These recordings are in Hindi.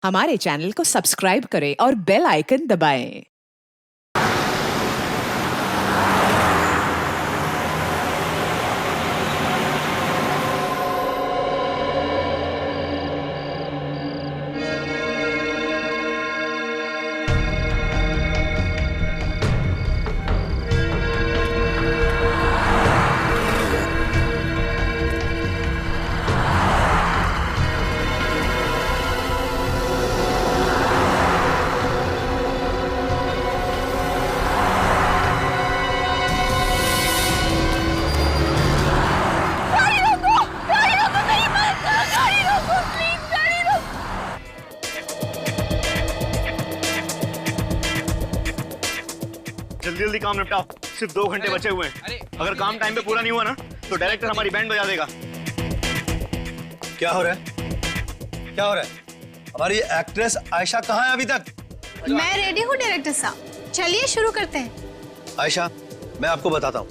हमारे चैनल को सब्सक्राइब करें और बेल आइकन दबाएं। जल्दी जल्दी काम निपटाओ, सिर्फ 2 घंटे बचे हुए हैं। अगर काम टाइम पे पूरा नहीं हुआ ना तो डायरेक्टर हमारी बैंड बजा देगा। क्या हो रहा है? क्या हो रहा है? हमारी एक्ट्रेस आयशा कहाँ है अभी तक? मैं रेडी हूँ डायरेक्टर साहब, चलिए शुरू करते हैं। आयशा, मैं आपको बताता हूँ,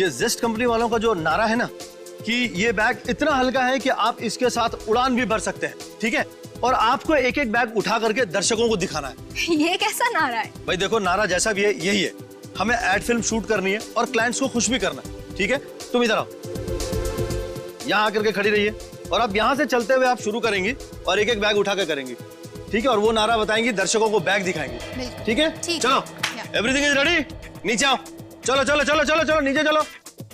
ये जिस्ट कंपनी वालों का जो नारा है ना कि ये बैग इतना हल्का है कि आप इसके साथ उड़ान भी भर सकते हैं, ठीक है? और आपको एक एक बैग उठा करके दर्शकों को दिखाना है। ये कैसा नारा है? भाई देखो, नारा जैसा भी है यही है। हमें एड फिल्म शूट करनी है और क्लाइंट्स को खुश भी करना है, ठीक है? तुम इधर आओ, यहाँ आकर के खड़ी रहिए और अब यहाँ से चलते हुए आप शुरू करेंगी और एक एक बैग उठा कर करेंगी, ठीक है? और वो नारा बताएंगी, दर्शकों को बैग दिखाएंगी, ठीक है? चलो, एवरीथिंग इज रेडी, नीचे आओ, चलो चलो चलो चलो चलो नीचे चलो,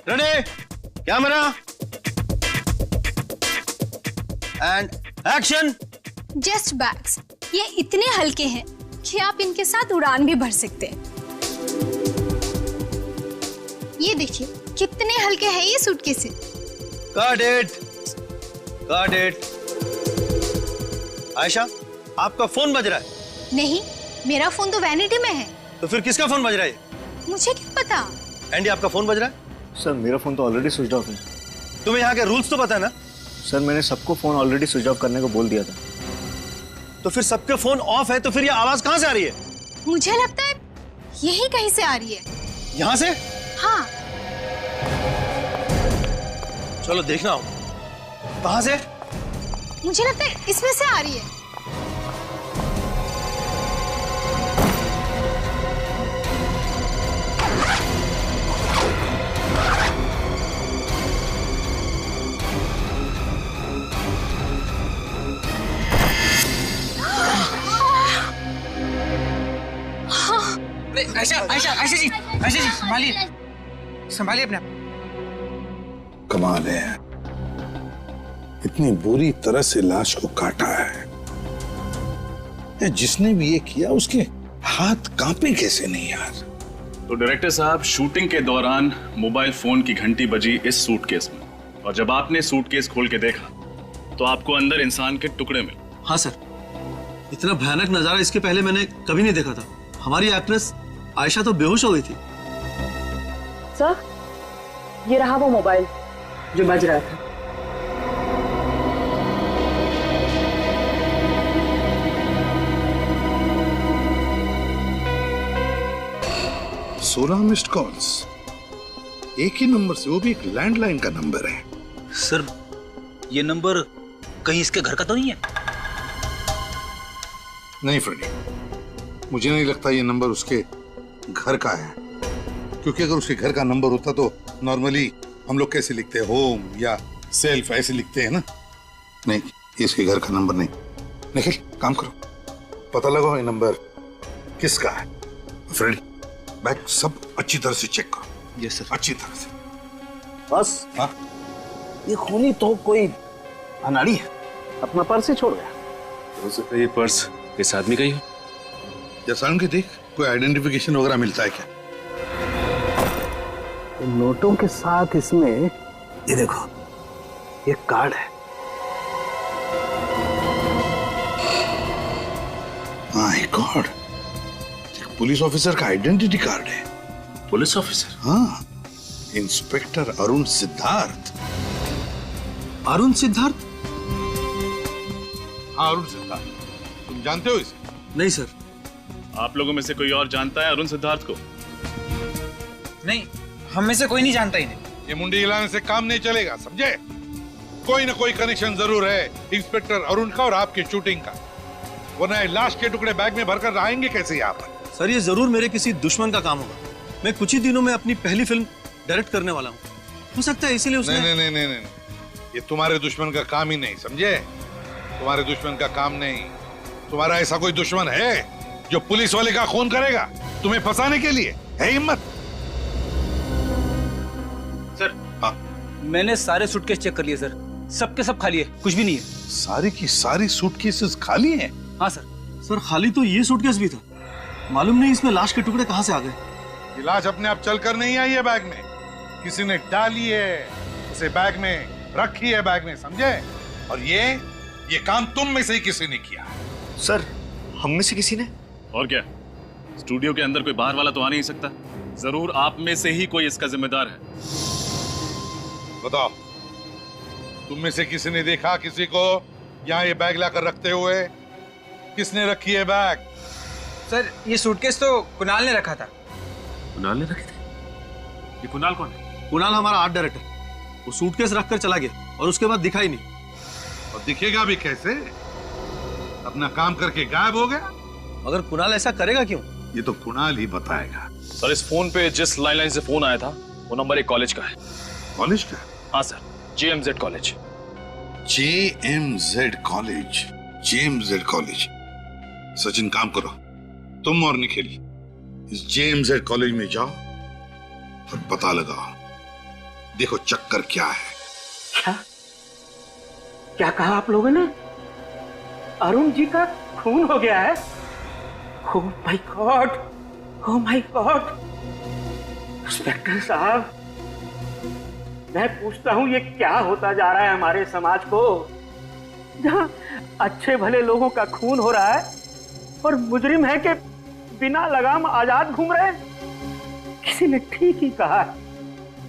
ready, camera and action. Just bags, ये इतने हल्के हैं कि आप इनके साथ उड़ान भी भर सकते हैं। ये देखिए कितने हल्के हैं ये suitcases. Got it, got it। Ayesha, आपका फोन बज रहा है? नहीं, मेरा फोन तो वैनिटी में है। तो फिर किसका फोन बज रहा है? मुझे क्या पता। एंडी, आपका फोन बज रहा है? सर मेरा फोन तो ऑलरेडी स्विच ऑफ है। तुम्हें यहाँ के रूल्स तो पता है ना? सर मैंने सबको फोन ऑलरेडी स्विच ऑफ करने को बोल दिया था। तो फिर सबके फोन ऑफ है तो फिर ये आवाज कहाँ से आ रही है? मुझे लगता है यही कहीं से आ रही है। यहाँ से? हाँ। चलो देखना हो। कहाँ से? मुझे लगता है इसमें से आ रही है। आयशा जी संभालिए, संभालिए अपने आप। कमाल है, इतनी बुरी तरह से लाश को काटा है। जिसने भी ये किया उसके हाथ कांपे कैसे नहीं यार? तो डायरेक्टर साहब, शूटिंग के दौरान मोबाइल फोन की घंटी बजी इस सूटकेस में, और जब आपने सूटकेस खोल के देखा तो आपको अंदर इंसान के टुकड़े मिले। हाँ सर, इतना भयानक नजारा इसके पहले मैंने कभी नहीं देखा था। हमारी एक्ट्रेस आयशा तो बेहोश हो गई थी। सर, ये रहा वो मोबाइल जो बज रहा था। सोलह मिस्ड कॉल्स, एक ही नंबर से, वो भी एक लैंडलाइन का नंबर है। सर, ये नंबर कहीं इसके घर का तो नहीं है? नहीं फ्रेडी, मुझे नहीं लगता ये नंबर उसके घर का है, क्योंकि अगर उसके घर का नंबर होता तो नॉर्मली हम लोग कैसे लिखते हैं, होम या सेल्फ ऐसे लिखते हैं ना। नहीं, इसके घर का नंबर नहीं। निखिल, काम करो, पता लगाओ ये नंबर किसका है। फ्रेंड, बैग सब अच्छी तरह से चेक करो। Yes sir. अच्छी तरह से। बस हाँ, ये खूनी तो कोई अनाड़ी है, अपना पर्स ही छोड़ गया। हो सकता है ये पर्स इस आदमी का ही हो। जैसा के देख, कोई आइडेंटिफिकेशन वगैरह मिलता है क्या? नोटों के साथ इसमें ये देखो, ये कार्ड है। माय गॉड, पुलिस ऑफिसर का आइडेंटिटी कार्ड है। Police officer? हाँ, इंस्पेक्टर अरुण सिद्धार्थ। अरुण सिद्धार्थ? हाँ, अरुण सिद्धार्थ। तुम जानते हो इसे? नहीं सर। आप लोगों में से कोई और जानता है अरुण सिद्धार्थ को? नहीं, हम में से कोई नहीं जानता इन्हें। ये मुंडी हिलाने से काम नहीं चलेगा, समझे? कोई ना कोई कनेक्शन जरूर है इंस्पेक्टर अरुण का और आपकी शूटिंग का। वरना ये लाश के टुकड़े बैग में भरकर रहेंगे कैसे यहाँ पर? सर ये जरूर मेरे किसी दुश्मन का काम होगा। मैं कुछ ही दिनों में अपनी पहली फिल्म डायरेक्ट करने वाला हूँ, हो सकता है इसीलिए उसने। नहीं नहीं नहीं नहीं, ये तुम्हारे दुश्मन का काम ही नहीं, समझे? तुम्हारे दुश्मन का काम नहीं। तुम्हारा ऐसा कोई दुश्मन है जो पुलिस वाले का खून करेगा तुम्हें फंसाने के लिए? है हिम्मत? सर हाँ। मैंने सारे सूटकेस चेक कर लिए सर, सबके सब खाली है, कुछ भी नहीं है। सारी की सारी सूटकेसेस खाली हैं? हाँ सर। सर खाली तो ये सूटकेस भी था, मालूम नहीं इसमें लाश के टुकड़े कहाँ से आ गए। ये लाश अपने आप चलकर नहीं आई है बैग में, किसी ने डाली है उसे बैग में, रखी है बैग में, समझे? और ये काम तुम में से ही किसी ने किया। सर हम में से किसी ने? और क्या, स्टूडियो के अंदर कोई बाहर वाला तो आ नहीं सकता, जरूर आप में से ही कोई इसका जिम्मेदार है। बताओ, तुम में से किसी ने देखा किसी को यहाँ ये बैग लाकर रखते हुए? किसने रखी है बैग? सर ये सूटकेस तो कुणाल ने रखा था। कुणाल ने रखे थे? ये कुणाल कौन है? कुणाल हमारा आर्ट डायरेक्टर, वो सूटकेस रखकर चला गया और उसके बाद दिखा ही नहीं। और दिखेगा भी कैसे? अपना काम करके गायब हो गया। मगर कुणाल ऐसा करेगा क्यों? ये तो कुणाल ही बताएगा। सर इस फोन पे जिस लैंडलाइन से फोन आया था वो नंबर एक कॉलेज का है। कॉलेज का? हाँ sir, JMZ college. JMZ college, JMZ college. Sachin काम करो, तुम और निखिल इस JMZ कॉलेज में जाओ और पता लगाओ, देखो चक्कर क्या है। क्या कहा आप लोगों ने? अरुण जी का खून हो गया है? Oh my God, oh my God. Inspector साहब, मैं पूछता हूँ ये क्या होता जा रहा है हमारे समाज को, जहाँ अच्छे भले लोगों का खून हो रहा है और मुजरिम है कि बिना लगाम आजाद घूम रहे हैं। किसी ने ठीक ही कहा,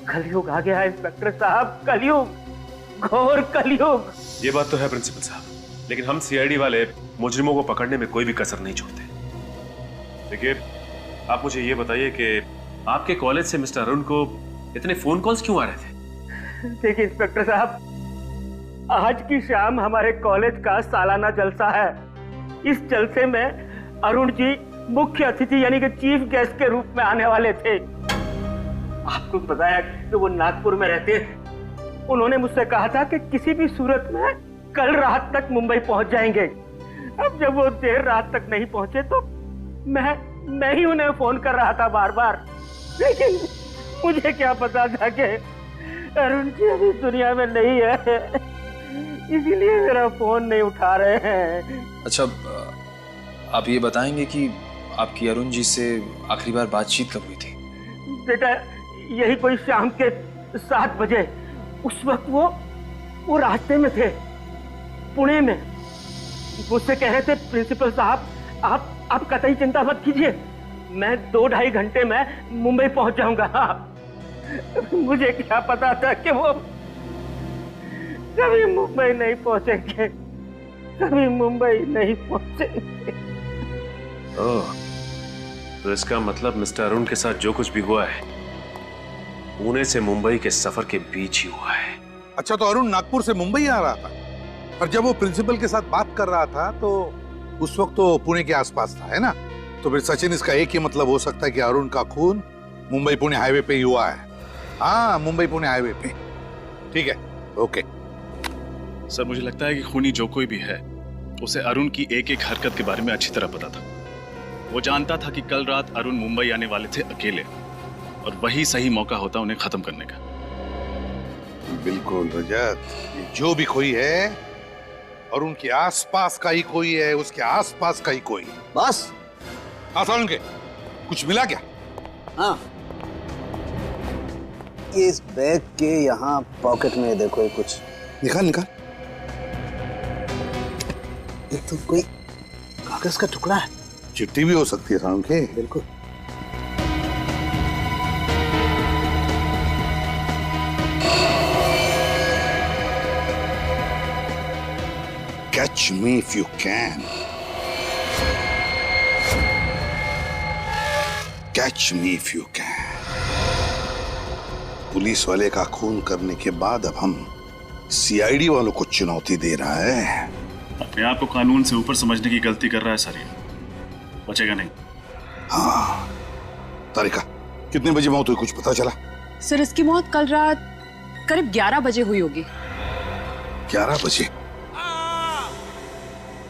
कलयुग आ गया है इंस्पेक्टर साहब, कलयुग, घोर कलयुग। ये बात तो है प्रिंसिपल साहब, लेकिन हम CID वाले मुजरिमों को पकड़ने में कोई भी कसर नहीं छोड़ते। देखिए, आप मुझे ये बताइए कि आपके कॉलेज से मिस्टर अरुण को इतने फोन कॉल्स क्यों आ रहे थे? देखिए इंस्पेक्टर साहब, आज की शाम हमारे कॉलेज का सालाना जलसा है। इस जलसे में अरुण जी मुख्य अतिथि यानी कि चीफ गेस्ट के रूप में आने वाले थे। आपको बताया कि वो नागपुर में रहते हैं। उन्होंने मुझसे कहा था कि किसी भी सूरत में कल रात तक मुंबई पहुंच जाएंगे। अब जब वो देर रात तक नहीं पहुंचे तो मैं ही उन्हें फोन कर रहा था बार बार, लेकिन मुझे क्या पता था कि अरुण जी अभी दुनिया में नहीं है, इसीलिए मेरा फोन नहीं उठा रहे हैं। अच्छा, आप ये बताएंगे कि आपकी अरुण जी से आखिरी बार बातचीत कब हुई थी? बेटा, यही कोई शाम के 7 बजे। उस वक्त वो रास्ते में थे, पुणे में। मुझसे कह रहे थे प्रिंसिपल साहब आप कतई चिंता मत कीजिए, मैं 2-2.5 घंटे में मुंबई पहुंच जाऊंगा। मुझे क्या पता था कि वो कभी मुंबई नहीं पहुंचेंगे, कभी मुंबई नहीं पहुंचेंगे। ओह, तो इसका मतलब मिस्टर अरुण के साथ जो कुछ भी हुआ है पुणे से मुंबई के सफर के बीच ही हुआ है। अच्छा, तो अरुण नागपुर से मुंबई आ रहा था और जब वो प्रिंसिपल के साथ बात कर रहा था तो उस वक्त तो पुणे के आसपास था, है ना? तो फिर सचिन, इसका एक ही मतलब हो सकता है कि अरुण का खून मुंबई पुणे हाईवे पे ही हुआ है। हाँ, मुंबई पुणे हाईवे पे। ठीक है, ओके। सर मुझे लगता है कि खूनी जो कोई भी है उसे अरुण की एक एक हरकत के बारे में अच्छी तरह पता था। वो जानता था कि कल रात अरुण मुंबई आने वाले थे अकेले, और वही सही मौका होता उन्हें खत्म करने का। बिल्कुल रजत, ये जो भी कोई है और उनके आसपास का ही कोई है, उसके आसपास का ही कोई। बस आसान के कुछ मिला क्या? हाँ, ये इस बैग के यहाँ पॉकेट में देखो, ये कुछ निकाल। ये तो कोई कागज का टुकड़ा है। चिट्ठी भी हो सकती है साउन के। बिल्कुल। Catch me if you can. Catch me if you can. Police वाले का खून करने के बाद अब हम CID वालों को चुनौती दे रहा है। अपने आप को कानून से ऊपर समझने की गलती कर रहा है सर, ये बचेगा नहीं। हाँ तारिका, कितने बजे मौत हुई, कुछ पता चला? सर इसकी मौत कल रात करीब 11 बजे हुई होगी। 11 बजे?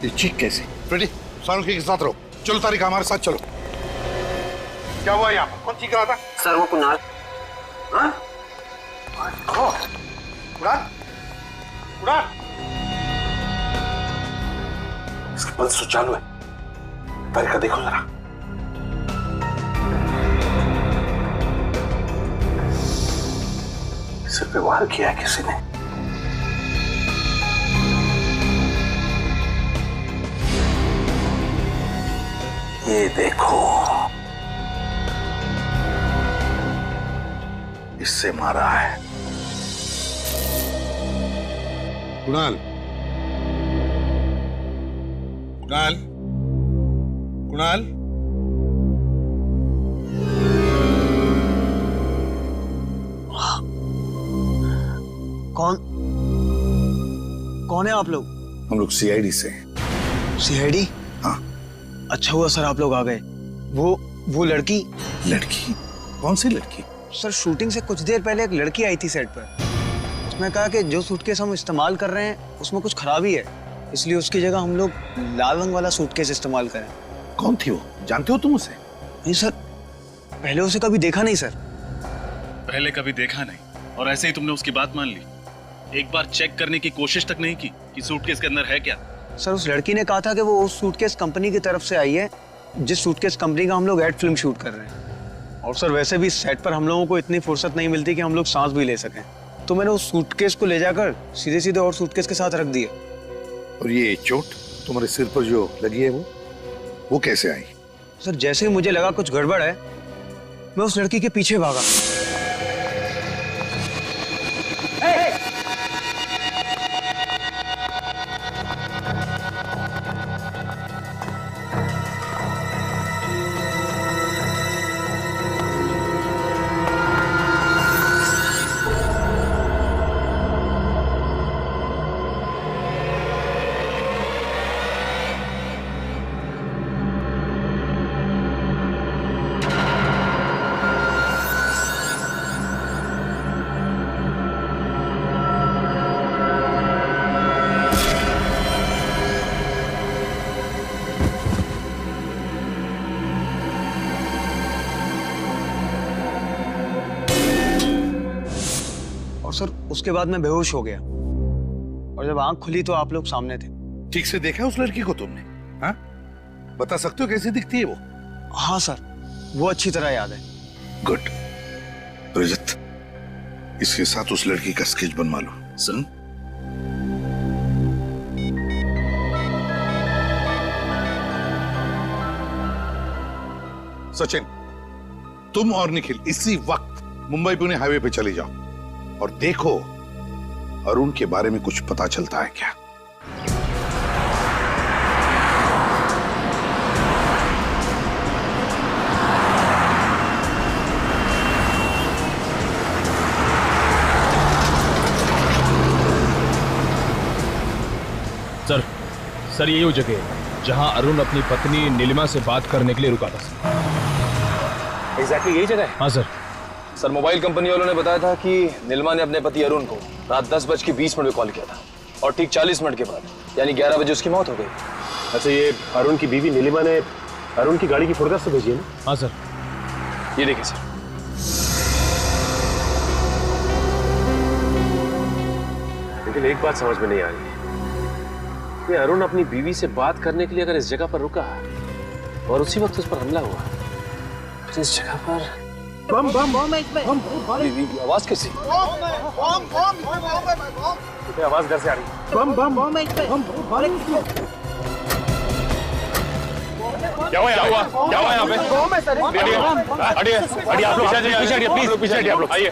ये चीख कैसे? फ्रेडी, सारुकी के साथ रहो। चलो तारिका, हमारे साथ चलो। क्या हुआ यहाँ पर? कौन चीख रहा था? सर वो कुणाल। हाँ? कुणाल? कुणाल? इसका पल्स तो चालू है। तारिका देखो जरा। सिर पे वार किया है किसी ने। ये देखो, इससे मारा है। कुणाल, कुणाल, कुणाल, कौन है आप लोग? हम लोग सीआईडी से हैं। सीआईडी? हाँ। अच्छा हुआ सर आप लोग आ गए। वो लड़की। लड़की? कौन सी लड़की? सर शूटिंग से कुछ देर पहले एक लड़की आई थी सेट पर। उसने कहा कि जो सूटकेस हम इस्तेमाल कर रहे हैं उसमें कुछ खराबी है, इसलिए उसकी जगह हम लोग लाल रंग वाला सूटकेस इस्तेमाल करें। कौन थी वो? जानते हो तुम उसे? नहीं सर, पहले उसे कभी देखा नहीं सर। पहले कभी देखा नहीं और ऐसे ही तुमने उसकी बात मान ली? एक बार चेक करने की कोशिश तक नहीं की कि सूटकेस के अंदर है क्या? सर उस लड़की ने कहा था कि वो उस सूटकेस कंपनी की तरफ से आई है जिस सूटकेस कंपनी का हम लोग एड फिल्म शूट कर रहे हैं। और सर वैसे भी सेट पर हम लोगों को इतनी फुर्सत नहीं मिलती कि हम लोग सांस भी ले सकें, तो मैंने उस सूटकेस को ले जाकर सीधे सीधे और सूटकेस के साथ रख दिया। और ये चोट तुम्हारे सिर पर जो लगी है वो कैसे आई? सर जैसे ही मुझे लगा कुछ गड़बड़ है, मैं उस लड़की के पीछे भागा। सर उसके बाद मैं बेहोश हो गया और जब आंख खुली तो आप लोग सामने थे। ठीक से देखा उस लड़की को तुमने? हाँ? बता सकते हो कैसी दिखती है वो? हाँ सर, वो अच्छी तरह याद है। गुड। रजत, इसके साथ उस लड़की का स्केच बनवा लो। सुन, सचिन, तुम और निखिल इसी वक्त मुंबई पुणे हाईवे पे चले जाओ और देखो अरुण के बारे में कुछ पता चलता है क्या। सर यही वो जगह है जहां अरुण अपनी पत्नी नीलिमा से बात करने के लिए रुका था। एग्जैक्टली यही जगह है? हाँ सर मोबाइल कंपनी वालों ने बताया था कि नीलिमा ने अपने पति अरुण को रात 10:20 में कॉल किया था और ठीक 40 मिनट के बाद यानी 11 बजे उसकी मौत हो गई। अच्छा, ये अरुण की बीवी नीलिमा ने अरुण की गाड़ी की फोटोग्राफ तो भेजी है ना? हाँ सर, ये देखिए सर। लेकिन एक बात समझ में नहीं आ रही, ये अरुण अपनी बीवी से बात करने के लिए अगर इस जगह पर रुका और उसी वक्त उस पर हमला हुआ, तो इस जगह पर बम बम बम इसमें आवाज कैसी? आवाज घर से आ रही है। बम बम बम इसमें क्या हुआ यहाँ पे? हटिए आप लोग, पीछे हटिए प्लीज, पीछे हटिए आप लोग, आइए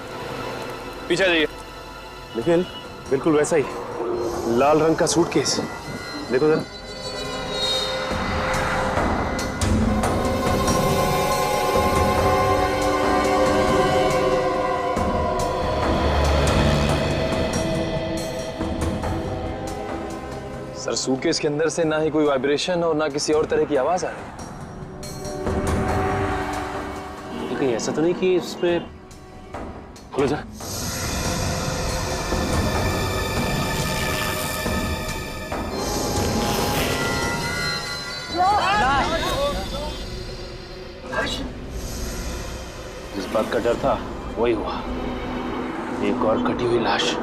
पीछे जाइए। निखिल, बिल्कुल वैसा ही लाल रंग का सूटकेस, देखो जरा। सर सूटकेस के अंदर से ना ही कोई वाइब्रेशन और ना किसी और तरह की आवाज आ रही। कहीं ऐसा तो नहीं कि इसमें खुलो जा। जिस बात का डर था वही हुआ, एक और कटी हुई लाश।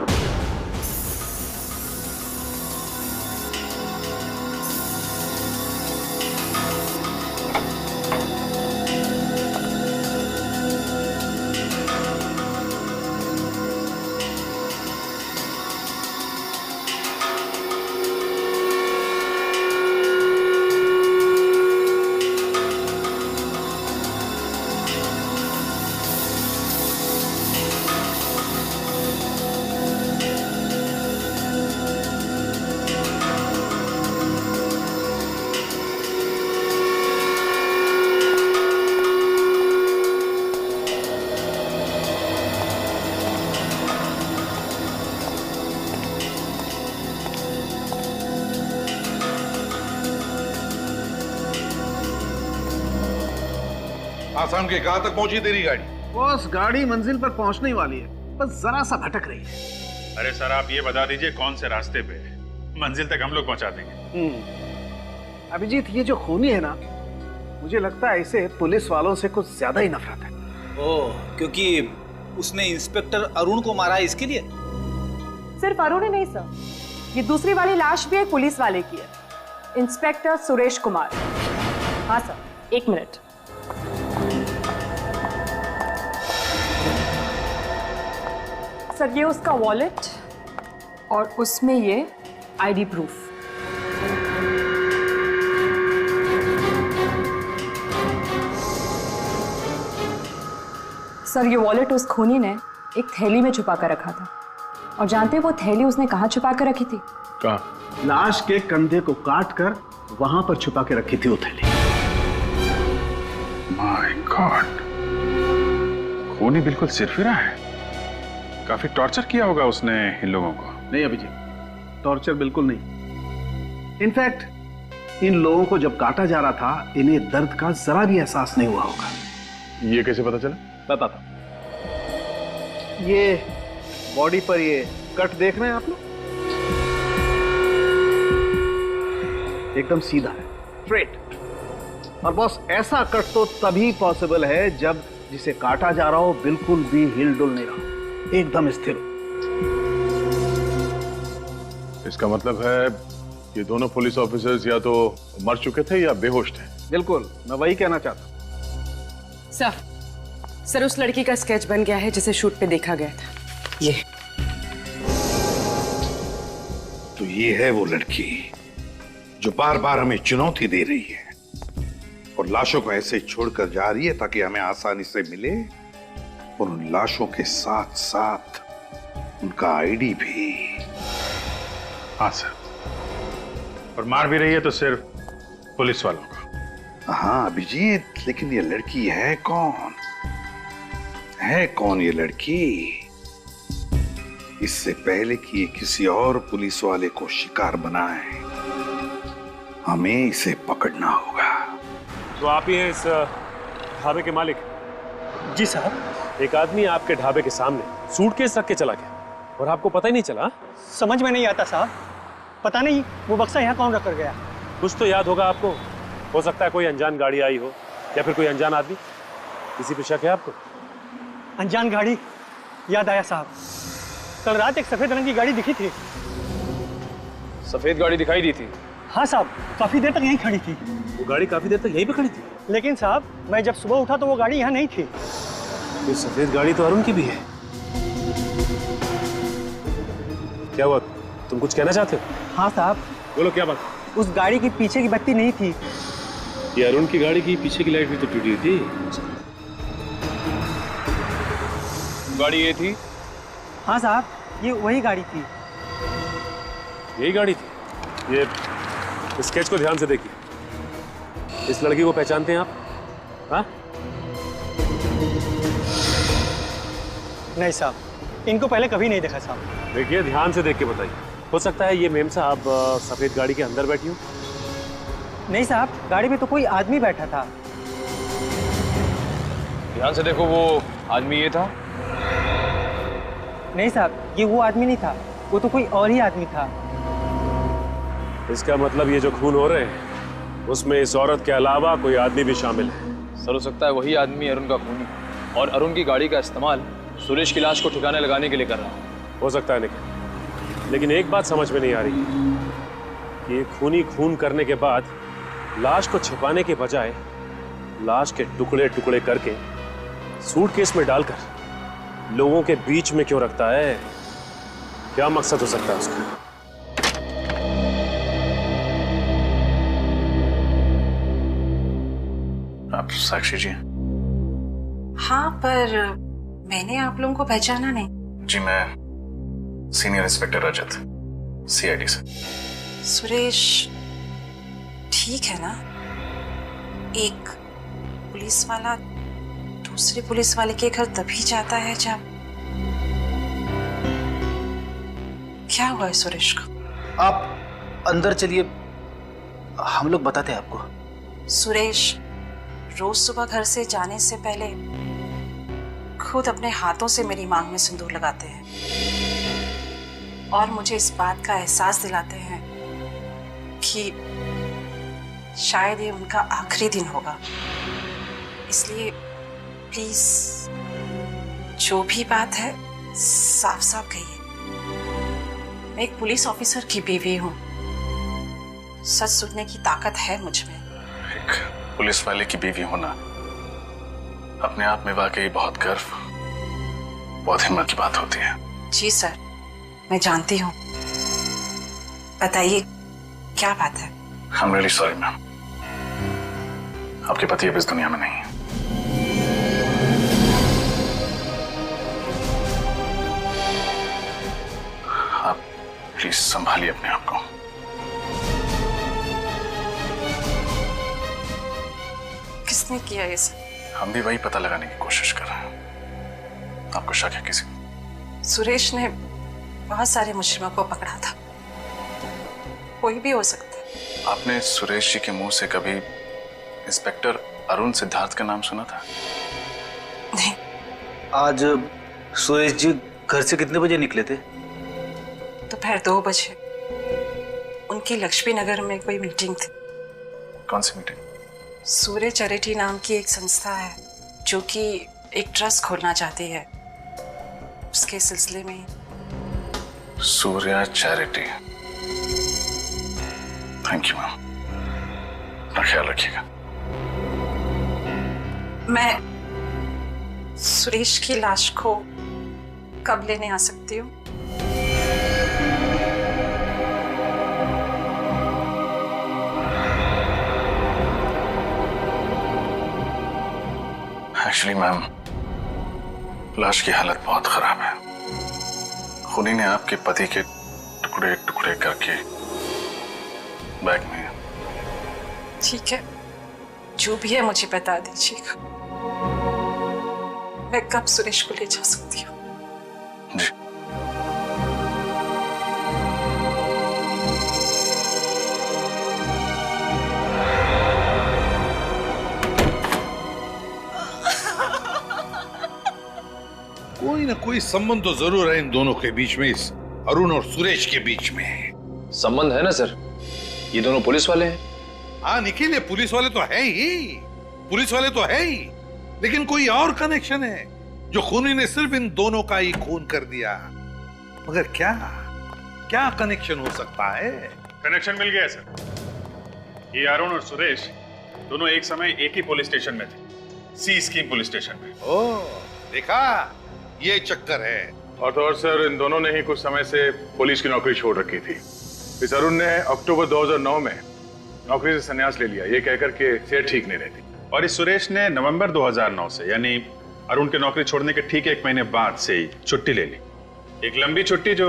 आसाम के कहां तक पहुंची तेरी गाड़ी? बॉस गाड़ी मंजिल पर पहुंचने वाली है, बस जरा सा भटक रही है। अरे सर आप ये बता दीजिए कौन से रास्ते पे है? मंजिल तक हम लोग पहुंचा देंगे। अभिजीत ये जो खूनी है ना, मुझे लगता है इसे पुलिस वालों से कुछ ज्यादा ही नफरत है। ओह, क्योंकि उसने इंस्पेक्टर अरुण को मारा है इसके लिए? सिर्फ अरुण ही नहीं सर, ये दूसरी वाली लाश भी एक पुलिस वाले की है, इंस्पेक्टर सुरेश कुमार। हाँ सर, 1 मिनट। सर ये उसका वॉलेट और उसमें ये आईडी प्रूफ। सर ये वॉलेट उस खूनी ने एक थैली में छुपा कर रखा था, और जानते हैं वो थैली उसने कहाँ छुपा कर रखी थी? कहाँ? लाश के कंधे को काट कर वहां पर छुपा के रखी थी वो थैली। माय गॉड, खूनी बिल्कुल सिरफिरा है। काफी टॉर्चर किया होगा उसने इन लोगों को। नहीं अभिजीत, टॉर्चर बिल्कुल नहीं। इनफैक्ट इन लोगों को जब काटा जा रहा था, इन्हें दर्द का जरा भी एहसास नहीं हुआ होगा। ये कैसे पता चला? बताता। ये बॉडी पर ये कट देख रहे हैं आप लोग, एकदम सीधा है, स्ट्रेट। और बॉस ऐसा कट तो तभी पॉसिबल है जब जिसे काटा जा रहा हो बिल्कुल भी हिल डुल नहीं रहा, एकदम स्थिर। इसका मतलब है ये दोनों पुलिस ऑफिसर्स या तो मर चुके थे या बेहोश थे। बिल्कुल, मैं वही कहना चाहता। सर उस लड़की का स्केच बन गया है जिसे शूट पे देखा गया था। ये तो ये है वो लड़की जो बार बार हमें चुनौती दे रही है और लाशों को ऐसे छोड़कर जा रही है ताकि हमें आसानी से मिले, और उन लाशों के साथ साथ उनका आईडी भी। हाँ सर, और मार भी रही है तो सिर्फ पुलिस वालों को। हाँ अभिजीत, लेकिन ये लड़की है कौन? है कौन ये लड़की? इससे पहले कि ये किसी और पुलिस वाले को शिकार बनाए, हमें इसे पकड़ना होगा। तो आप ही हैं इस ढाबे के मालिक? जी साहब। एक आदमी आपके ढाबे के सामने सूटकेस रख के चला गया और आपको पता ही नहीं चला? समझ में नहीं आता साहब, पता नहीं वो बक्सा यहाँ कौन रख कर गया। कुछ तो याद होगा आपको, हो सकता है कोई अनजान गाड़ी आई हो या फिर कोई अनजान आदमी। किसी पे शक है आपको? अनजान गाड़ी याद आया साहब, कल रात एक सफेद रंग की गाड़ी दिखी थी। सफेद गाड़ी दिखाई दी थी? हाँ साहब, काफी देर तक यहीं खड़ी थी। वो गाड़ी काफी देर तक यहीं पे खड़ी थी? लेकिन साहब मैं जब सुबह उठा तो वो गाड़ी यहाँ नहीं थी। ये सफेद गाड़ी तो अरुण की भी है। क्या हुआ, तुम कुछ कहना चाहते हो? हाँ साहब। बोलो क्या बात? उस गाड़ी की पीछे की बत्ती नहीं थी। ये अरुण की गाड़ी की पीछे की लाइट भी तो टूटी थी। गाड़ी ये थी? हाँ साहब, ये वही गाड़ी थी। यही गाड़ी थी? ये स्केच को ध्यान से देखिए। इस लड़की को पहचानते हैं आप? हाँ? नहीं साहब, इनको पहले कभी नहीं देखा साहब। देखिए ध्यान से देख के बताइए। हो सकता है ये मेम साहब सफेद गाड़ी के अंदर बैठी हो। नहीं साहब, गाड़ी में तो कोई आदमी बैठा था। ध्यान से देखो, वो आदमी ये था? नहीं साहब, ये वो आदमी नहीं था, वो तो कोई और ही आदमी था। इसका मतलब ये जो खून हो रहे हैं उसमें इस औरत के अलावा कोई आदमी भी शामिल है। सर, हो सकता है वही आदमी अरुण का खूनी और अरुण की गाड़ी का इस्तेमाल सुरेश की लाश को ठिकाने लगाने के लिए कर रहा है। हो सकता है निखिल, लेकिन एक बात समझ में नहीं आ रही कि ये खूनी खून करने के बाद लाश को छिपाने के बजाय लाश के टुकड़े टुकड़े करके सूटकेस में डालकर लोगों के बीच में क्यों रखता है? क्या मकसद हो सकता है उसका? आप साक्षी जी? हाँ, पर मैंने आप लोगों को पहचाना नहीं। जी, मैं सीनियर इंस्पेक्टर रजत, सीआईडी से। सुरेश ठीक है ना? एक पुलिस वाला दूसरे पुलिस वाले के घर तभी जाता है जब... क्या हुआ है सुरेश को? आप अंदर चलिए, हम लोग बताते हैं आपको। सुरेश रोज सुबह घर से जाने से पहले खुद अपने हाथों से मेरी मांग में सिंदूर लगाते हैं और मुझे इस बात का एहसास दिलाते हैं कि शायद ये उनका आखिरी दिन होगा। इसलिए प्लीज जो भी बात है साफ साफ कहिए। मैं एक पुलिस ऑफिसर की बीवी हूँ, सच सुनने की ताकत है मुझ में। एक पुलिस वाले की बीवी होना अपने आप में वाकई बहुत गर्व, बहुत हिम्मत की बात होती है। जी सर, मैं जानती हूँ। बताइए क्या बात है? I'm really sorry मैम, आपके पति अब इस दुनिया में नहीं है। आप प्लीज संभालिए अपने आप को। किसने किया ये सब? हम भी वही पता लगाने की कोशिश कर रहे हैं। आपको शक है किसी? सुरेश ने बहुत सारे मुजरिमों को पकड़ा था, कोई भी हो सकता है। आपने सुरेश जी के मुंह से कभी इंस्पेक्टर अरुण सिद्धार्थ का नाम सुना था? नहीं। आज सुरेश जी घर से कितने बजे निकले थे? दोपहर 2 बजे। उनकी लक्ष्मी नगर में कोई मीटिंग थी। कौन सी मीटिंग? सूर्य चैरिटी नाम की एक संस्था है जो कि एक ट्रस्ट खोलना चाहती है, उसके सिलसिले में। सूर्य चैरिटी, थैंक यू मैम, अपना ख्याल रखिएगा। मैं सुरेश की लाश को कब लेने आ सकती हूँ? एक्चुअली मैम, लाश की हालत बहुत खराब है। खूनी ने आपके पति के टुकड़े टुकड़े करके बैग में। ठीक है, जो भी है मुझे बता दीजिएगा। मैं कब सुरेश को ले जा सकती हूँ? जी। कोई ना कोई संबंध तो जरूर है इन दोनों के बीच में, इस अरुण और सुरेश के बीच में। संबंध है ना सर, ये दोनों पुलिस वाले हैं। हाँ निखिल, ये पुलिस वाले तो है ही, पुलिस वाले तो है ही, लेकिन कोई और कनेक्शन है जो खूनी ने सिर्फ इन दोनों का ही खून कर दिया। मगर क्या क्या कनेक्शन हो सकता है? कनेक्शन मिल गया सर। ये अरुण और सुरेश दोनों एक समय एक ही पुलिस स्टेशन में थे, सी स्कीम पुलिस स्टेशन में। ओह, देखा, ये चक्कर है। और तो और सर, इन दोनों ने ही कुछ समय से पुलिस की नौकरी छोड़ रखी थी। इस अरुण ने अक्टूबर 2009 में नौकरी से संन्यास ले लिया, ये कहकर के सेहत ठीक नहीं रहती। और इस सुरेश ने नवंबर 2009 से, यानी अरुण की नौकरी छोड़ने के ठीक 1 महीने बाद से ही छुट्टी ले ली, एक लंबी छुट्टी जो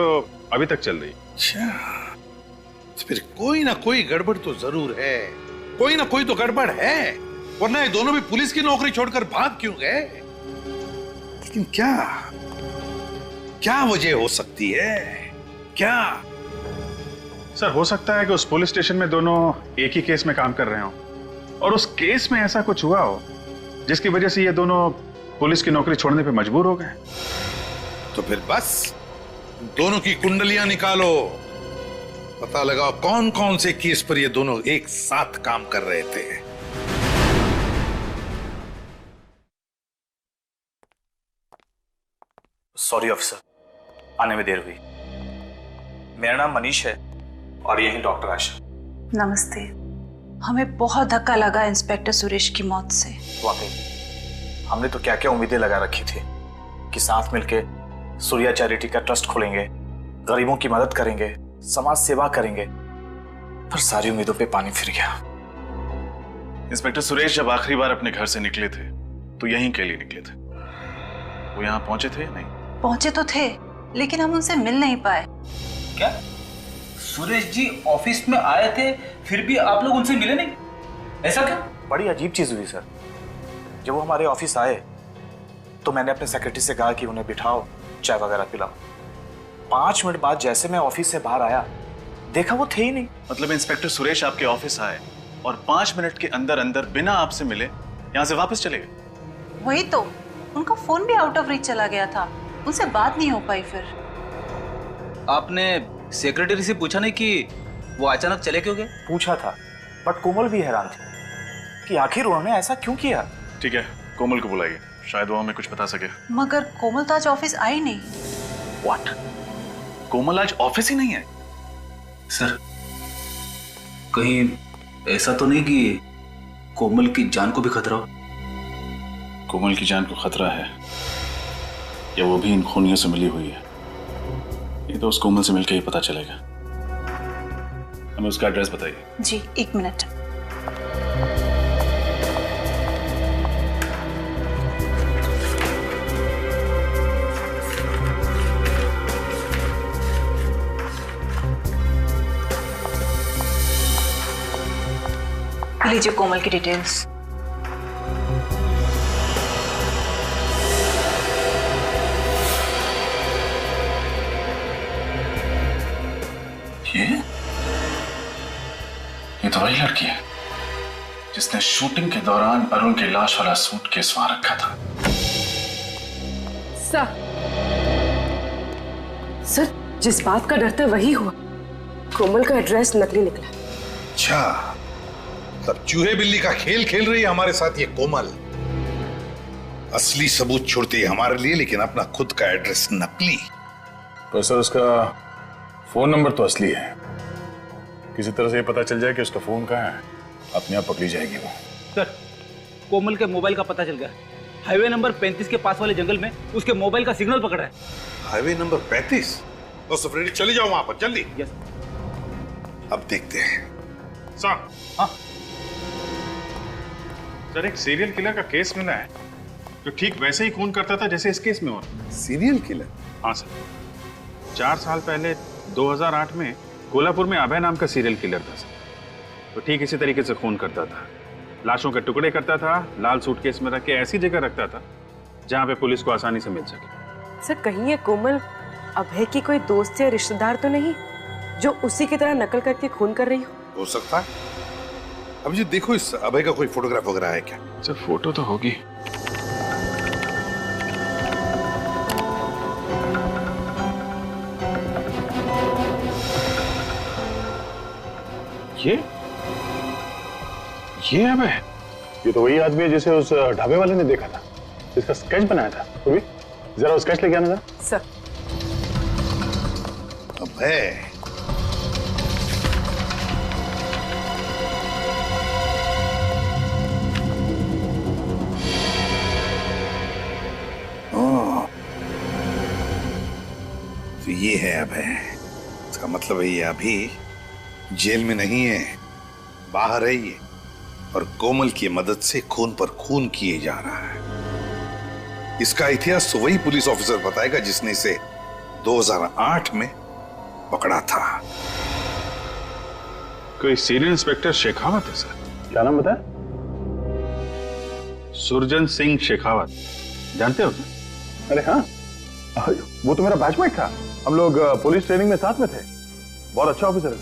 अभी तक चल रही। अच्छा, फिर कोई ना कोई गड़बड़ तो जरूर है, कोई ना कोई तो गड़बड़ है, वरना ये दोनों भी पुलिस की नौकरी छोड़कर भाग क्यों गए? लेकिन क्या क्या वजह हो सकती है? क्या सर हो सकता है कि उस पुलिस स्टेशन में दोनों एक ही केस में काम कर रहे हो और उस केस में ऐसा कुछ हुआ हो जिसकी वजह से ये दोनों पुलिस की नौकरी छोड़ने पे मजबूर हो गए। तो फिर बस दोनों की कुंडलियां निकालो, पता लगाओ कौन कौन से केस पर ये दोनों एक साथ काम कर रहे थे। सॉरी ऑफिसर, आने में देर हुई। मेरा नाम मनीष है और यही डॉक्टर आशा। नमस्ते। हमें बहुत धक्का लगा इंस्पेक्टर सुरेश की मौत से। वाकई हमने तो क्या क्या उम्मीदें लगा रखी थी कि साथ मिलके सूर्या चैरिटी का ट्रस्ट खोलेंगे, गरीबों की मदद करेंगे, समाज सेवा करेंगे, पर सारी उम्मीदों पे पानी फिर गया। इंस्पेक्टर सुरेश जब आखिरी बार अपने घर से निकले थे तो यहीं के लिए निकले थे। वो यहाँ पहुंचे थे या नहीं? पहुंचे तो थे, लेकिन हम उनसे मिल नहीं पाए। क्या सुरेश जी ऑफिस में आए थे फिर भी आप लोग उनसे मिले नहीं? ऐसा क्या? बड़ी अजीब चीज हुई सर। जब वो हमारे ऑफिस आए तो मैंने अपने सेक्रेटरी से कहा कि उन्हें बिठाओ, चाय वगैरह पिलाओ। 5 मिनट बाद जैसे मैं ऑफिस से बाहर आया देखा वो थे ही नहीं। मतलब इंस्पेक्टर सुरेश आपके ऑफिस आए और 5 मिनट के अंदर अंदर बिना आपसे मिले यहाँ से वापस चले गए? वही तो, उनका फोन भी आउट ऑफ रीच चला गया था, उनसे बात नहीं हो पाई। फिर आपने सेक्रेटरी से पूछा नहीं कि वो अचानक चले क्यों गए? पूछा था, बट कोमल भी हैरान थी कि आखिर उन्होंने ऐसा क्यों किया। ठीक है, कोमल को बुलाइए, शायद वो हमें कुछ बता सके। मगर कोमल तो आज ऑफिस आई नहीं। व्हाट? कोमल आज ऑफिस ही नहीं है? सर कहीं ऐसा तो नहीं कि कोमल की जान को भी खतरा हो? कोमल की जान को खतरा है या वो भी इन खूनियों से मिली हुई है, ये तो उस कोमल से मिलकर ही पता चलेगा। हमें उसका एड्रेस बताइए। जी 1 मिनट। लीजिए कोमल की डिटेल्स। ये तो वही लड़की है जिसने शूटिंग के दौरान अरुण की लाश वाला सूटकेस वहां रखा था। सर जिस बात का डर था वही हुआ। कोमल का एड्रेस नकली निकला। अच्छा, तब चूहे बिल्ली का खेल खेल रही है हमारे साथ ये कोमल। असली सबूत छोड़ती है हमारे लिए, लेकिन अपना खुद का एड्रेस नकली। पर सर उसका फोन नंबर तो असली है। किसी तरह से ये पता चल जाए कि उसका फोन कहाँ है, अपने आप पकड़ी जाएगी वो। सर कोमल के मोबाइल का पता चल गया। हाईवे नंबर 35 के पास वाले जंगल में उसके मोबाइल का सिग्नल पकड़ा है। Highway number 35? तो सफरेडी चली जाओ वहां पर जल्दी। यस। अब देखते हैं। सर हाँ सर, एक सीरियल किलर का केस मिला है जो ठीक वैसे ही खून करता था जैसे इस केस में हुआ। Serial killer? हाँ सर, 4 साल पहले 2008 में कोल्हापुर में अभय नाम का सीरियल किलर था सर। तो ठीक इसी तरीके से खून करता था, लाशों के टुकड़े करता था, लाल सूटकेस में रख के ऐसी जगह रखता था जहां पे पुलिस को आसानी से मिल सके। सर कहीं ये कोमल अभय की कोई दोस्त या रिश्तेदार तो नहीं जो उसी की तरह नकल करके खून कर रही हो सकता है। अब जी देखो, इस अभय का कोई फोटोग्राफ वगैरह है क्या? सर फोटो तो होगी। ये अभय? ये तो वही आदमी है जिसे उस ढाबे वाले ने देखा था, जिसका स्केच बनाया था। तो भी जरा वो स्केच लेके आना था। सर अभय तो ये है अभय। इसका मतलब है ये अभी जेल में नहीं है, बाहर है ये, और कोमल की मदद से खून पर खून किए जा रहा है। इसका इतिहास तो वही पुलिस ऑफिसर बताएगा जिसने इसे 2008 में पकड़ा था। कोई सीनियर इंस्पेक्टर शेखावत है सर। क्या नाम बताया? सुरजन सिंह शेखावत, जानते हो? अरे हाँ, वो तो मेरा बैचमेट था। हम लोग पुलिस ट्रेनिंग में साथ में थे। बहुत अच्छा ऑफिसर है।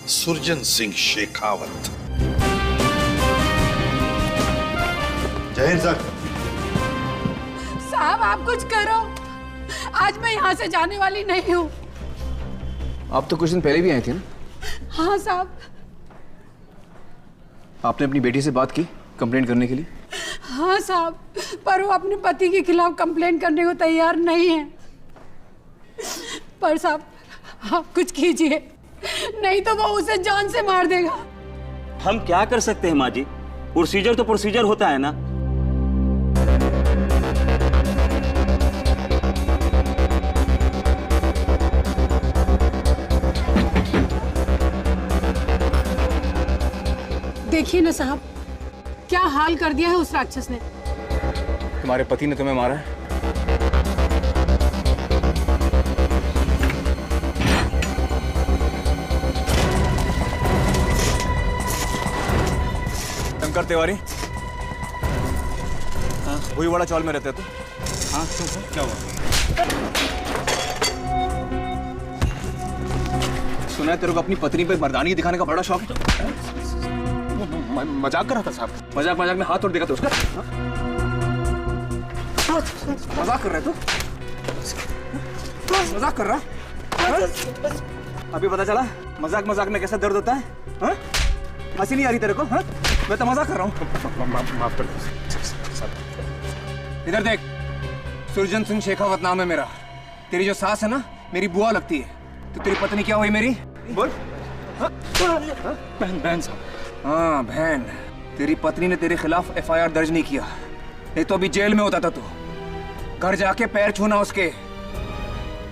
सुरजन सिंह शेखावत। जय हिंद सर। साहब आप कुछ करो, आज मैं यहाँ से जाने वाली नहीं हूँ। आप तो कुछ दिन पहले भी आए थे ना? हाँ साहब। आपने अपनी बेटी से बात की कंप्लेंट करने के लिए? हाँ साहब, पर वो अपने पति के खिलाफ कंप्लेंट करने को तैयार नहीं है। पर साहब आप कुछ कीजिए, नहीं तो वो उसे जान से मार देगा। हम क्या कर सकते हैं माँ जी, प्रोसीजर तो प्रोसीजर होता है ना। देखिए ना साहब, क्या हाल कर दिया है उस राक्षस ने। तुम्हारे पति ने तुम्हें मारा है? शंकर तिवारी, वही वाला चौल में रहते तो? हाँ क्या हुआ? सुना है तेरे को अपनी पत्नी पे मर्दानगी दिखाने का बड़ा शौक है? मजाक कर रहा था साहब। मजाक में हाथ तोड़ देगा तो उसका? मजाक कर रहा है तू? मजाक कर रहा? अभी पता चला मजाक में कैसा दर्द होता है? हाँ? हंसी नहीं आ रही तेरे को? हाँ? मैं तो मजाक कर रहा हूँ। माफ कर दो। इधर देख, सुरजन सिंह शेखावत नाम है मेरा। तेरी जो सास है ना, मेरी बुआ लगती है। तो तेरी पत्नी क्या हुई मेरी? बोल। बहन साहब। हाँ बहन, तेरी पत्नी ने तेरे खिलाफ FIR दर्ज नहीं किया, नहीं तो अभी जेल में होता था तू। घर जाके पैर छूना उसके,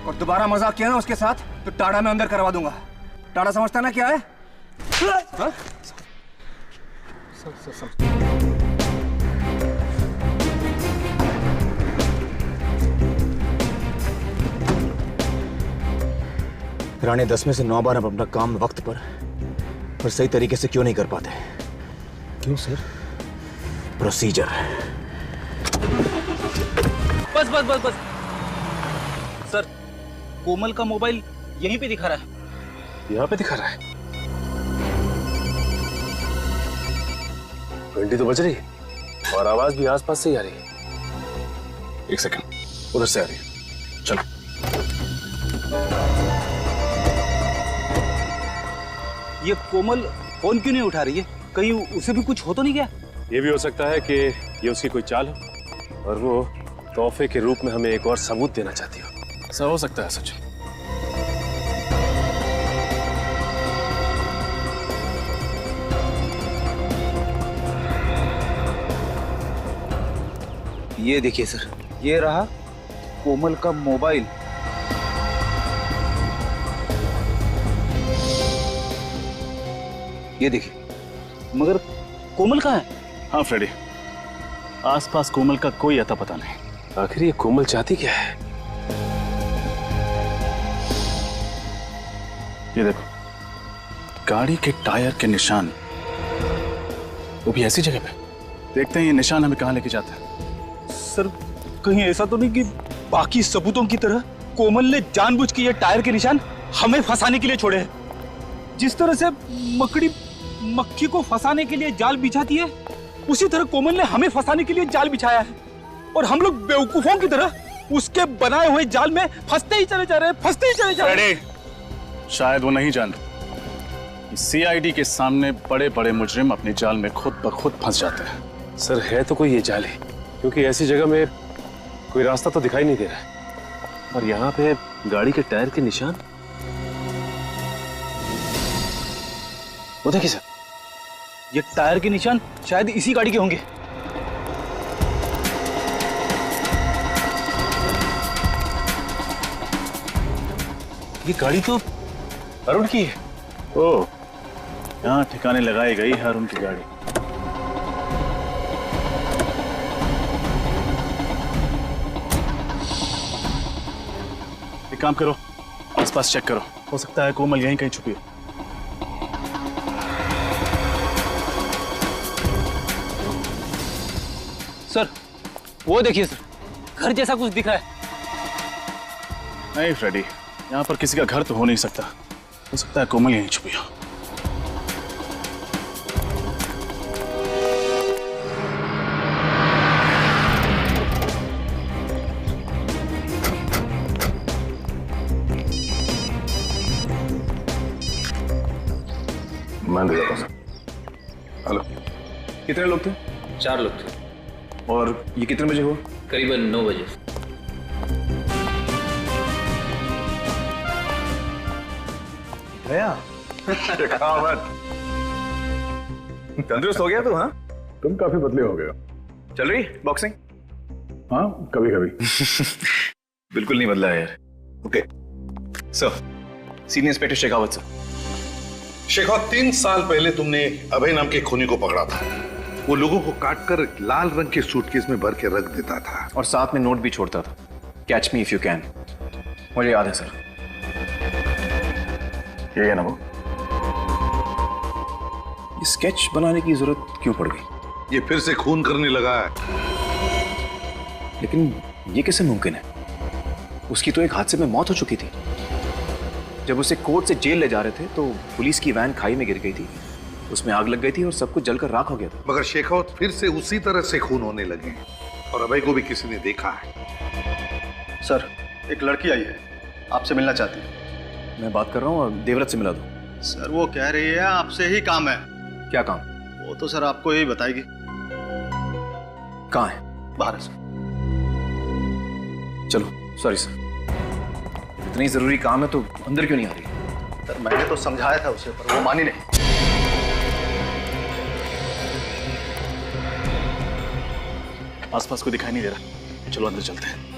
और दोबारा मजाक किया ना उसके साथ तो टाड़ा में अंदर करवा दूंगा। टाड़ा समझता ना क्या है? हाँ? रानी 10 में से 9 बार हम अपना काम वक्त पर सही तरीके से क्यों नहीं कर पाते? क्यों सर? प्रोसीजर। बस सर, कोमल का मोबाइल यहीं पे दिखा रहा है। यहाँ पे दिखा रहा है? घंटी तो बज रही है और आवाज भी आसपास से ही आ रही है। एक सेकंड, उधर से आ रही है। चलो। ये कोमल फोन क्यों नहीं उठा रही है? कहीं उसे भी कुछ हो तो नहीं गया? ये भी हो सकता है कि ये उसकी कोई चाल हो और वो तोहफे के रूप में हमें एक और सबूत देना चाहती हो। ऐसा हो सकता है सच। ये देखिए सर, ये रहा कोमल का मोबाइल। ये देखिए, मगर कोमल कहाँ है? हाँ फ्रेडी, आसपास कोमल का कोई अता पता नहीं। आखिर ये कोमल चाहती क्या है? ये देखो, गाड़ी के टायर के निशान, वो भी ऐसी जगह पे। देखते हैं ये निशान हमें कहाँ लेके जाता है। सर, कहीं ऐसा तो नहीं कि बाकी सबूतों की तरह कोमल ने जानबूझ के ये टायर के निशान हमें फंसाने के लिए छोड़े हैं? जिस तरह से मकड़ी मक्खी को फंसाने के लिए जाल बिछाती है, उसी तरह कोमल ने हमें फंसाने के लिए जाल बिछाया है, और हम लोग बेवकूफों की तरह उसके बनाए हुए जाल में फंसते ही चले जा रहे हैं। शायद वो नहीं जान, CID के सामने बड़े बड़े मुजरिम अपने जाल में खुद ब खुद फंस जाते हैं। सर, है तो कोई ये जाल है, क्योंकि ऐसी जगह में कोई रास्ता तो दिखाई नहीं दे रहा है। और यहाँ पे गाड़ी के टायर के निशान, वो देखिए सर, ये टायर के निशान शायद इसी गाड़ी के होंगे। ये गाड़ी तो अरुण की है। ओह, यहाँ ठिकाने लगाई गई है अरुण की गाड़ी। एक काम करो, आसपास चेक करो, हो सकता है कोमल यहीं कहीं छुपी हो। सर, वो देखिए सर, घर जैसा कुछ दिख रहा है। नहीं फ्रेडी, यहाँ पर किसी का घर तो हो नहीं सकता। हो सकता है कोमल यहीं छुपी हो। ले जाता सर। हेलो, कितने लोग थे? 4 लोग थे। और ये कितने बजे हुआ? करीबन 9 बजे। भैया तंदुरुस्त हो गया तू? हाँ, तुम काफी बदले हो गए हो। चल रही बॉक्सिंग? हाँ, कभी कभी। बिल्कुल नहीं बदला है यार। Okay sir, senior inspector Shekhawat sir. Shekhawat, 3 साल पहले तुमने अभय नाम के खूनी को पकड़ा था। वो लोगों को काटकर लाल रंग के सूटकेस में भर के रख देता था और साथ में नोट भी छोड़ता था, catch me if you can. मुझे याद है सर। ये है ना वो? ये स्केच बनाने की जरूरत क्यों पड़ गई? ये फिर से खून करने लगा है। लेकिन ये कैसे मुमकिन है? उसकी तो एक हादसे में मौत हो चुकी थी। जब उसे कोर्ट से जेल ले जा रहे थे तो पुलिस की वैन खाई में गिर गई थी, उसमें आग लग गई थी और सब कुछ जलकर राख हो गया था। मगर शेखावत, फिर से उसी तरह से खून होने लगे और अभय को भी किसी ने देखा है। सर, एक लड़की आई है, आपसे मिलना चाहती है। मैं बात कर रहा हूँ, देवव्रत से मिला दो। सर, वो कह रही है आपसे ही काम है। क्या काम? वो तो सर आपको ही बताएगी। कहाँ है? बाहर है सर। चलो, सॉरी सर, इतनी जरूरी काम है तो अंदर क्यों नहीं आ रही? सर, मैंने तो समझाया था उसे, पर वो मानी नहीं। आसपास को दिखाई नहीं दे रहा, चलो अंदर चलते हैं।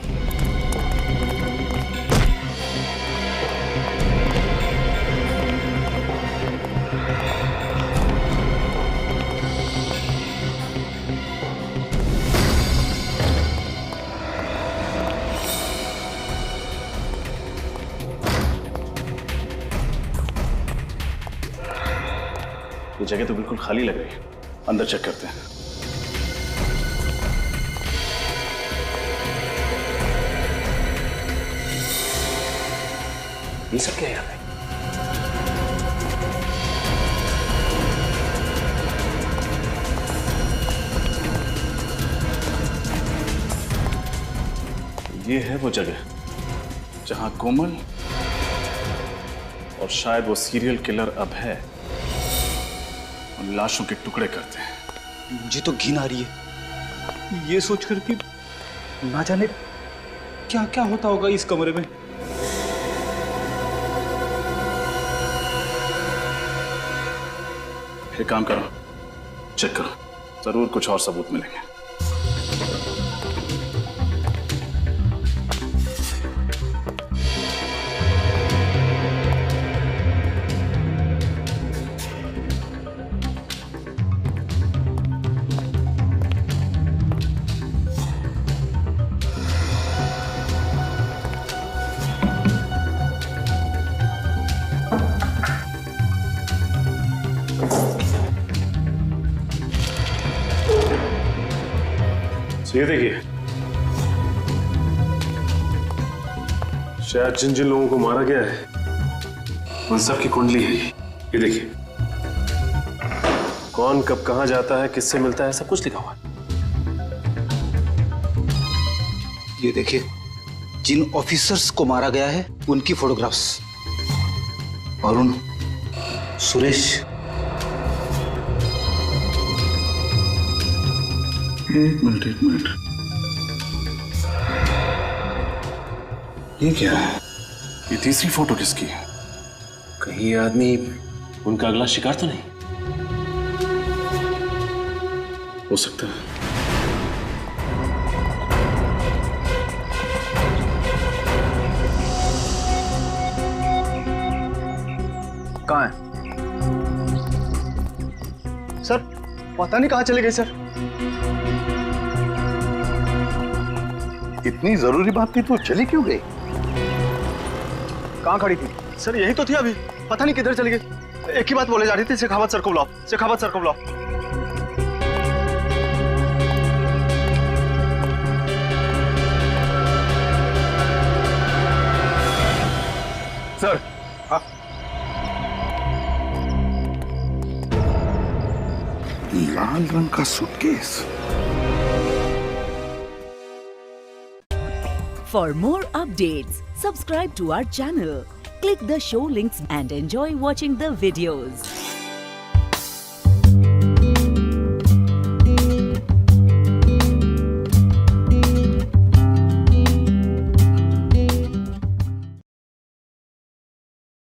ये जगह तो बिल्कुल खाली लग रही है, अंदर चेक करते हैं। ये सब क्या है यहाँ पे? ये है वो जगह जहां कोमल और शायद वो सीरियल किलर अभय उन लाशों के टुकड़े करते हैं। मुझे तो घिन आ रही है ये सोचकर कि ना जाने क्या क्या होता होगा इस कमरे में। एक काम करो, चेक करो, जरूर कुछ और सबूत मिलेंगे। ये देखिए, शायद जिन जिन लोगों को मारा गया है उन सब की कुंडली है ये देखिए, कौन कब कहां जाता है, किससे मिलता है, सब कुछ लिखा हुआ है। ये देखिए, जिन ऑफिसर्स को मारा गया है उनकी फोटोग्राफ्स। अरुण, सुरेश। एक मिनट। ये क्या है? ये तीसरी फोटो किसकी है? कहीं ये आदमी उनका अगला शिकार तो नहीं हो सकता है। कहाँ है सर? पता नहीं कहाँ चले गए सर। इतनी जरूरी बात थी तो चली क्यों गई? कहाँ खड़ी थी सर? यही तो थी अभी, पता नहीं किधर चली गई। एक ही बात बोले जा रही थी, शेखावत सर को बुलाओ, शेखावत सर को बुलाओ। सर, लाल रंग का suitcase. For more updates, subscribe to our channel, click the show links and enjoy watching the videos.